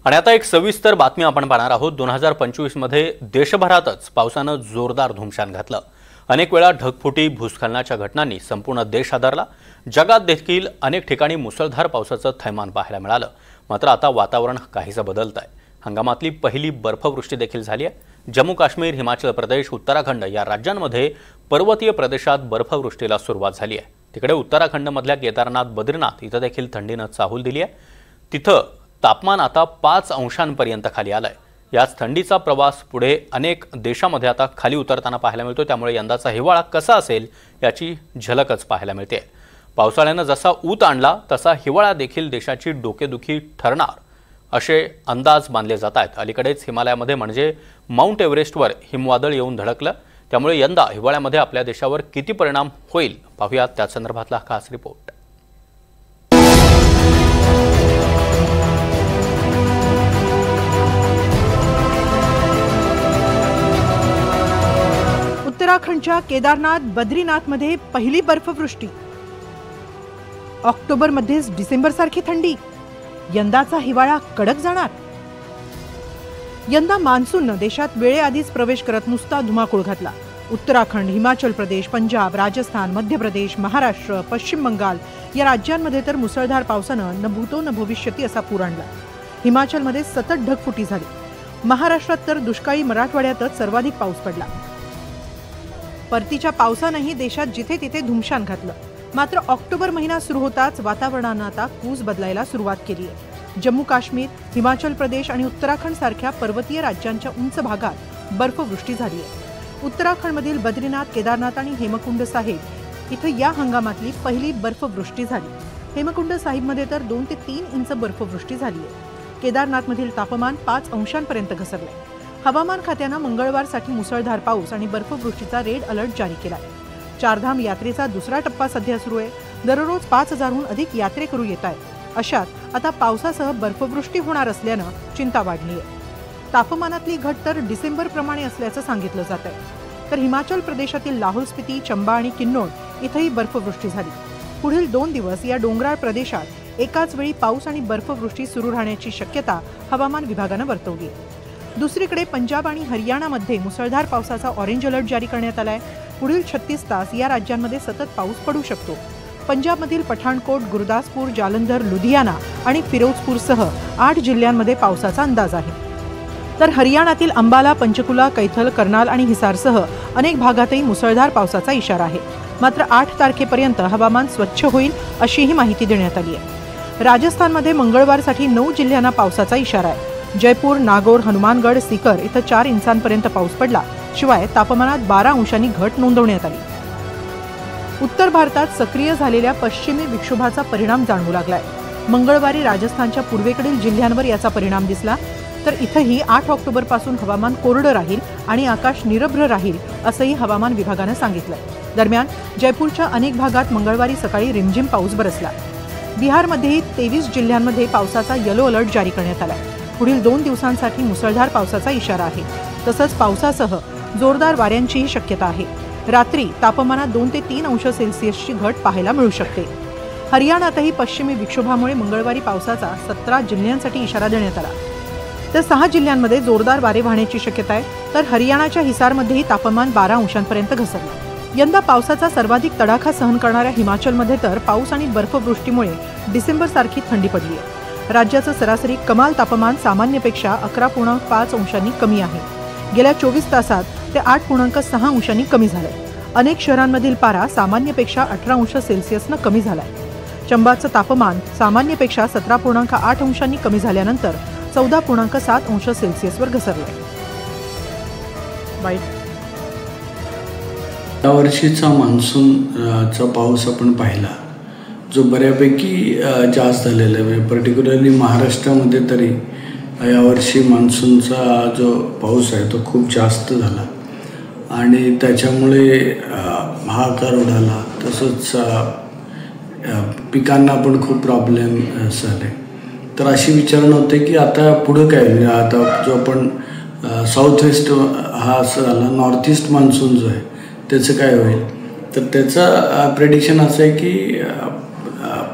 आणि आता एक सविस्तर बातमी आपण पाहणार आहोत। 2025 मध्ये देशभरातच पावसानं जोरदार धुमशान घातलं। अनेक वेळा ढगफुटी भूस्खलनाच्या घटनांनी संपूर्ण देश हादरला। जगात देखील अनेक ठिकाणी मुसळधार पावसाचं थैमान पाहायला मिळालं। मात्र आता वातावरण काहीसं बदलतंय। हंगामातली पहिली बर्फवृष्टी देखील झाली आहे। जम्मू काश्मीर, हिमाचल प्रदेश, उत्तराखंड या राज्यांमध्ये पर्वतीय प्रदेशात बर्फवृष्टीला सुरुवात झाली आहे। तिकडे उत्तराखंडमधल्या केदारनाथ, बद्रीनाथ इथं देखील थंडीनं चाहूल दिली आहे। तिथं तापमान आता 5 अंशांपर्यंत खाली आलंय। याच थंडीचा प्रवास पुढे अनेक देशांमध्ये आता खाली उतरताना पाहायला मिळतो। त्यामुळे यंदाचा हिवाळा कसा असेल याची झलकच पाहायला मिळते। पावसाळ्यानं जसा ऊत आणला तसा हिवाळा देखील देशाची डोकेदुखी ठरणार असे अंदाज बांधले जात आहेत। अलीकडेच हिमालयामध्ये म्हणजे माउंट एव्हरेस्टवर हिमवादळ येऊन धडकलं। त्यामुळे यंदा हिवाळ्यामध्ये आपल्या देशावर किती परिणाम होईल पाहूयात त्या संदर्भातला खास रिपोर्ट। उत्तराखंडच्या केदारनाथ, बद्रीनाथमध्ये पहिली बर्फवृष्टी। ऑक्टोबरमध्येच डिसेंबरसारखी थंडी। यंदाचा हिवाळा कडक जाणार। यंदा मान्सूननं देशात वेळेआधीच प्रवेश करत नुसता धुमाकूळ घातला। उत्तराखंड, हिमाचल प्रदेश, पंजाब, राजस्थान, मध्य प्रदेश, महाराष्ट्र, पश्चिम बंगाल या राज्यांमध्ये तर मुसळधार पावसानं न भूतो न भविष्यती असा पूर आणला। हिमाचलमध्ये सतत ढगफुटी झाली। महाराष्ट्रात तर दुष्काळी मराठवाड्यातच सर्वाधिक पाऊस पडला। परतीच्या पावसानंही देशात जिथे तिथे धुमशान घातलं। मात्र ऑक्टोबर महिना सुरू होताच वातावरणानं आता कूस बदलायला सुरुवात केली आहे। जम्मू काश्मीर, हिमाचल प्रदेश आणि उत्तराखंड सारख्या पर्वतीय राज्यांच्या उंच भागात बर्फवृष्टी झाली आहे। उत्तराखंडमधील बद्रीनाथ, केदारनाथ आणि हेमकुंड साहिब इथं या हंगामातली पहिली बर्फवृष्टी झाली। हेमकुंड साहिबमध्ये तर 2 ते 3 इंच बर्फवृष्टी झाली आहे। केदारनाथमधील तापमान 5 अंशांपर्यंत घसरले। हवामान खात्यानं मंगळवारसाठी मुसळधार पाऊस आणि बर्फवृष्टीचा रेड अलर्ट जारी केला आहे। चारधाम यात्रेचा दुसरा टप्पा सध्या सुरू आहे। दररोज 5000हून अधिक यात्रेकरू येत आहेत। अशात आता पावसासह बर्फवृष्टी होणार असल्यानं चिंता वाढली आहे। तापमानातली घट तर डिसेंबरप्रमाणे असल्याचं सांगितलं जात आहे। तर हिमाचल प्रदेशातील लाहोल स्पिती, चंबा आणि किन्नौर इथंही बर्फवृष्टी झाली। पुढील 2 दिवस या डोंगराळ प्रदेशात एकाच वेळी पाऊस आणि बर्फवृष्टी सुरू राहण्याची शक्यता हवामान विभागानं वर्तवली आहे। दुसरीकडे पंजाब आणि हरियाणामध्ये मुसळधार पावसाचा ऑरेंज अलर्ट जारी करण्यात आलाय। पुढील 36 तास या राज्यांमध्ये सतत पाऊस पडू शकतो। पंजाबमधील पठाणकोट, गुरदासपूर, जालंधर, लुधियाना आणि फिरोजपूरसह 8 जिल्ह्यांमध्ये पावसाचा अंदाज आहे। तर हरियाणातील अंबाला, पंचकुला, कैथल, करनाल आणि हिसारसह अनेक भागातही मुसळधार पावसाचा इशारा आहे। मात्र 8 तारखेपर्यंत हवामान स्वच्छ होईल अशीही माहिती देण्यात आली आहे। राजस्थानमध्ये मंगळवारसाठी 9 जिल्ह्यांना पावसाचा इशारा आहे। जयपूर, नागौर, हनुमानगड, सीकर इथं 4 इंचांपर्यंत पाऊस पडला। शिवाय तापमानात 12 अंशांनी घट नोंदवण्यात आली। उत्तर भारतात सक्रिय झालेल्या पश्चिमी विक्षोभाचा परिणाम जाणवू लागलाय। मंगळवारी राजस्थानच्या पूर्वेकडील जिल्ह्यांवर याचा परिणाम दिसला। तर इथंही 8 ऑक्टोबरपासून हवामान कोरडं राहील आणि आकाश निरभ्र राहील असंही हवामान विभागानं सांगितलंय। दरम्यान जयपूरच्या अनेक भागात मंगळवारी सकाळी रिमझिम पाऊस बरसला। बिहारमध्येही 23 जिल्ह्यांमध्ये पावसाचा येलो अलर्ट जारी करण्यात आलाय। पुढील 2 दिवसांसाठी मुसळधार पावसाचा इशारा आहे। तसंच पावसासह जोरदार वाऱ्यांचीही शक्यता आहे। रात्री तापमानात 2 ते 3 अंश सेल्सिअसची घट पाहायला मिळू शकते। हरियाणातही पश्चिमी विक्षोभामुळे मंगळवारी पावसाचा 17 जिल्ह्यांसाठी इशारा देण्यात आला। तर 6 जिल्ह्यांमध्ये जोरदार वारे वाहण्याची शक्यता आहे। तर हरियाणाच्या हिसारमध्येही तापमान 12 अंशांपर्यंत घसरलं। यंदा पावसाचा सर्वाधिक तडाखा सहन करणाऱ्या हिमाचलमध्ये तर पाऊस आणि बर्फवृष्टीमुळे डिसेंबरसारखी थंडी पडली आहे। राज्याचं सरासरी कमाल तापमान सामान्यपेक्षा 11.5 अंशांनी कमी आहे। गेल्या 24 तासात ते 8.6 अंशांनी कमी झालंय। अनेक शहरांमधील पारा सामान्यपेक्षा 18 अंश सेल्सिअसनं कमी झालाय। चंबाचं तापमान सामान्यपेक्षा 17.8 अंशांनी कमी झाल्यानंतर 14.7 अंश सेल्सिअसवर घसरलंय। यावर्षीचा मान्सूनचा पाऊस आपण पाहिला जो बऱ्यापैकी जास्त झालेला आहे। पर्टिक्युलरली महाराष्ट्रामध्ये तरी यावर्षी मान्सूनचा जो पाऊस आहे तो खूप जास्त झाला आणि त्याच्यामुळे हाहाकार उडाला। तसंच पिकांना पण खूप प्रॉब्लेम झाले। तर अशी विचारणा होते की आता पुढं काय होईल। आता जो आपण साऊथ वेस्ट हा असं झाला, नॉर्थ ईस्ट मान्सून जो आहे त्याचं काय होईल। तर त्याचं प्रेडिक्शन असं आहे की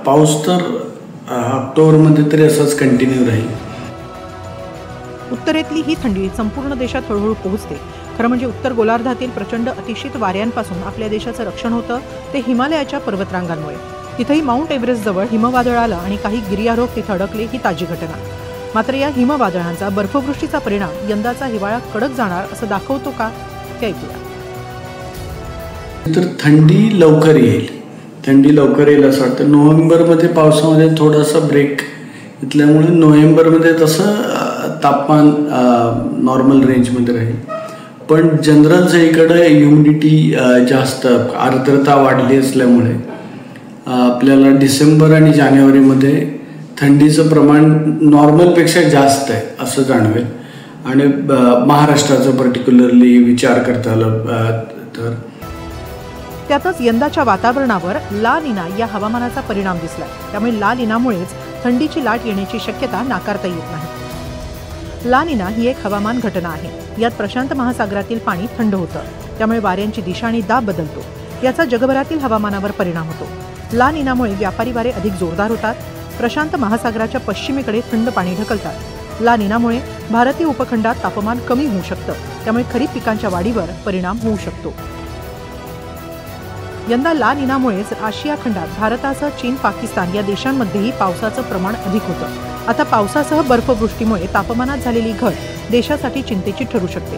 पाऊस तर ऑक्टोबरमध्ये तरी असाच कंटिन्यू राहील। उत्तरेतली ही थंडी संपूर्ण देशात हळूहळू पोहोचते. खरं म्हणजे उत्तर गोलार्धातील प्रचंड अतिशीत वाऱ्यांपासून आपल्या देशाचं रक्षण होतं ते हिमालयाच्या पर्वतरांगांमुळे. तिथेही माउंट एव्हरेस्टजवळ हिमवादळ आलं आणि काही गिर्यारोहक तिथं अडकले ही ताजी घटना. मात्र या हिमवादळांचा बर्फवृष्टीचा परिणाम यंदाचा हिवाळा कडक जाणार असं दाखवतो का ते ऐकूया. तर थंडी लवकर येईल असं वाटतं. नोव्हेंबरमध्ये पावसामध्ये थोडासा ब्रेक घेतल्यामुळे नोव्हेंबरमध्ये तसं तापमान नॉर्मल रेंजमध्ये राहील. पण जनरल सगळीकडे ह्युमिडिटी जास्त, आर्द्रता वाढली असल्यामुळे आपल्याला डिसेंबर आणि जानेवारीमध्ये थंडीचं प्रमाण नॉर्मलपेक्षा जास्त आहे असं जाणवेल. आणि महाराष्ट्राचा पर्टिक्युलरली विचार करता आला तर त्यातच यंदाच्या वातावरणावर ला निना या हवामानाचा परिणाम दिसलाय. त्यामुळे ला निनामुळेच थंडीची लाट येण्याची शक्यता नाकारता येत नाही. ला निना ही एक हवामान घटना आहे. यात प्रशांत महासागरातील पाणी थंड होतं, त्यामुळे वाऱ्यांची दिशा आणि दाब बदलतो. याचा जगभरातील हवामानावर परिणाम होतो. ला निनामुळे व्यापारी वारे अधिक जोरदार होतात. प्रशांत महासागराच्या पश्चिमेकडे थंड पाणी ढकलतात. ला निनामुळे भारतीय उपखंडात तापमान कमी होऊ शकतं, त्यामुळे खरीप पिकांच्या वाढीवर परिणाम होऊ शकतो. यंदा ला निनामुळेच आशिया खंडात भारतासह चीन, पाकिस्तान या देशांमध्येही पावसाचं प्रमाण अधिक होतं. आता पावसासह बर्फवृष्टीमुळे तापमानात झालेली घट देशासाठी चिंतेची ठरू शकते.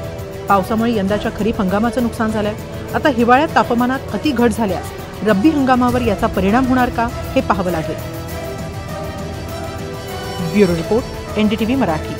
पावसामुळे यंदाच्या खरीप हंगामाचं नुकसान झालंय. आता हिवाळ्यात तापमानात अति घट झाल्यास रब्बी हंगामावर याचा परिणाम होणार का हे पाहावं लागेल. Bureau report, NDTV Marathi.